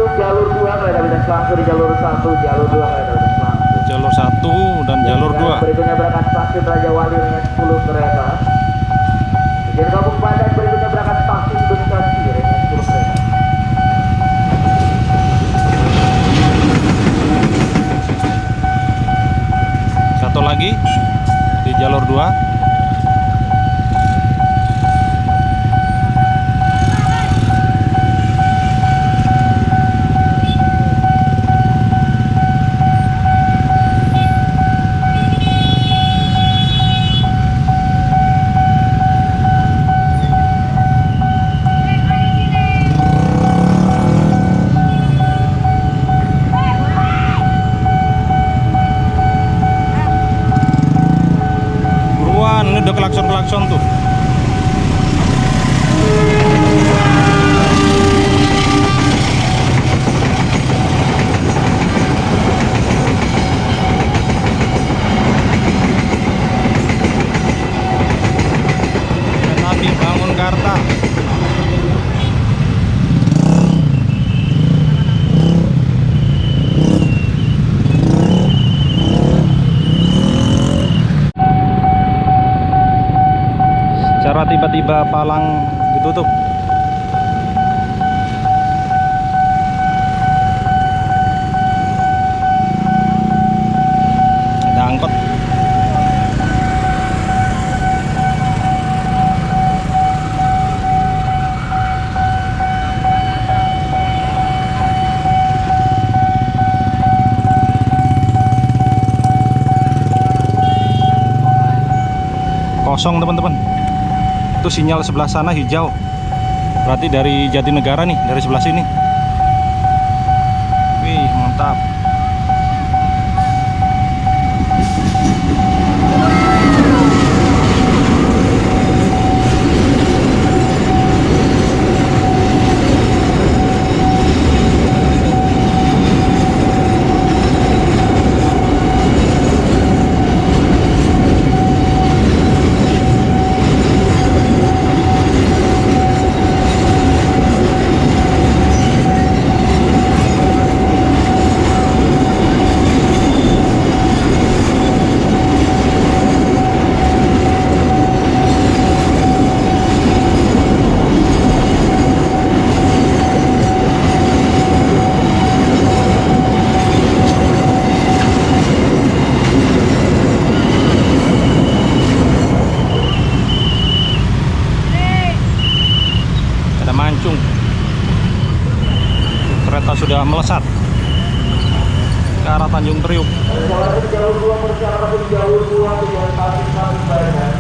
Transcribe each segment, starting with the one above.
masuk jalur 2 kereta lintas langsung di jalur 1, jalur 2 kereta lintas langsung. Jalur 1 dan jalur 2. Berikutnya berangkat stasiun Raja Wali dengan 10 kereta. Tujuan Kampung Bandan berikutnya berangkat stasiun Bekasi dengan 10 kereta. Satu lagi di jalur 2. Ini udah klakson-klakson tuh. Kereta api Bangunkarta. Secara tiba-tiba palang ditutup. Ada angkot. Kosong teman-teman. Itu sinyal sebelah sana hijau, berarti dari Jatinegara nih, dari sebelah sini. Wih, mantap. Mancung. Kereta sudah melesat ke arah Tanjung Priuk. Jalur 2 perjalanan jalur 2 tujuan Tasik Bandan.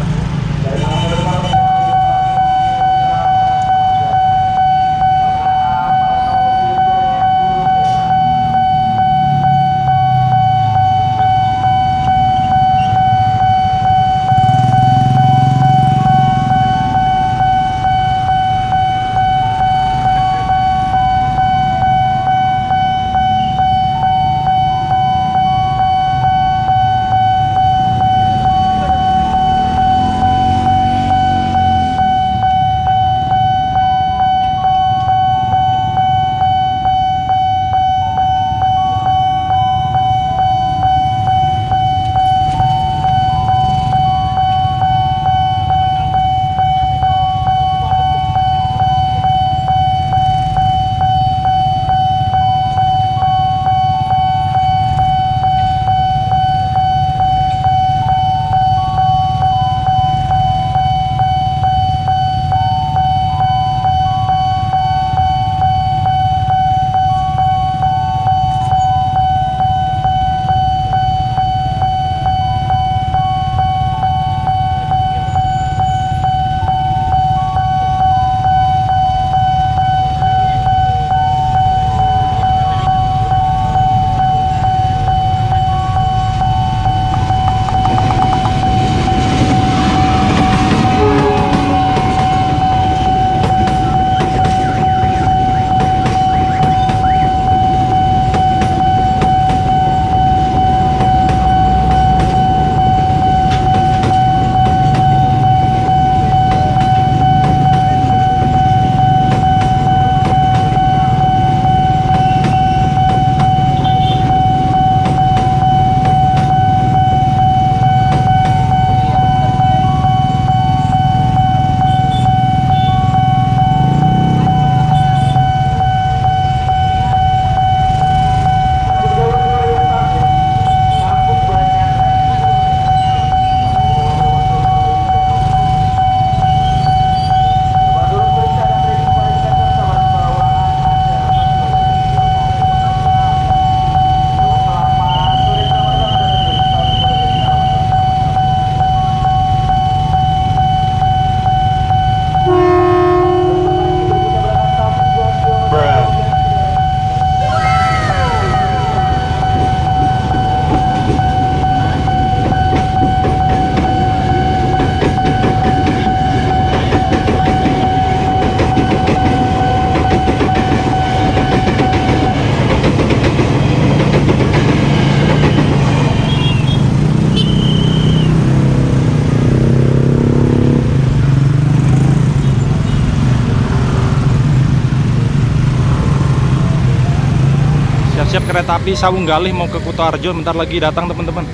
kereta api Sawunggalih mau ke Kutoarjo bentar lagi datang teman-teman,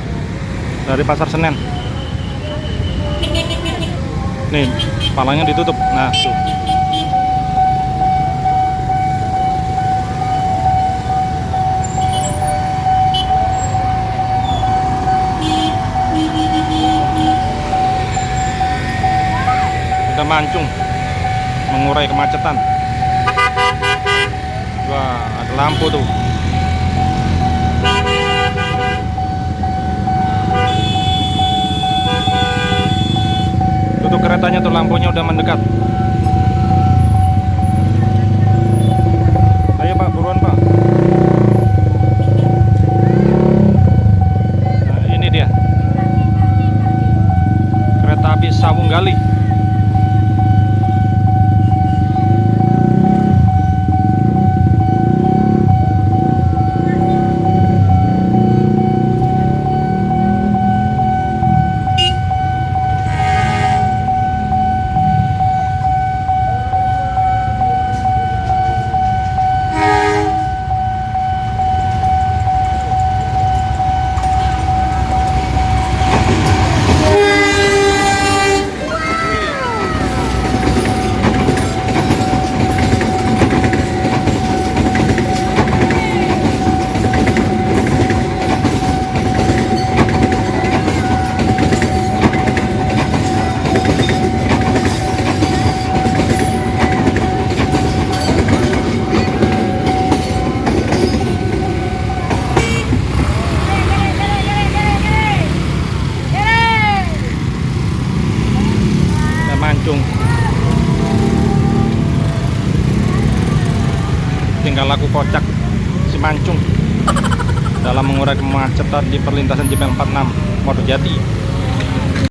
dari Pasar Senen. Nih palangnya ditutup. Nah tuh. Udah mancung mengurai kemacetan. Wah, ada lampu tuh. Tutup keretanya tuh, lampunya udah mendekat. Ayo Pak, buruan Pak. Nah, ini dia kereta api Sawunggalih. Mancung, tinggal laku kocak si Mancung dalam mengurai kemacetan di perlintasan JP 46 Modojati.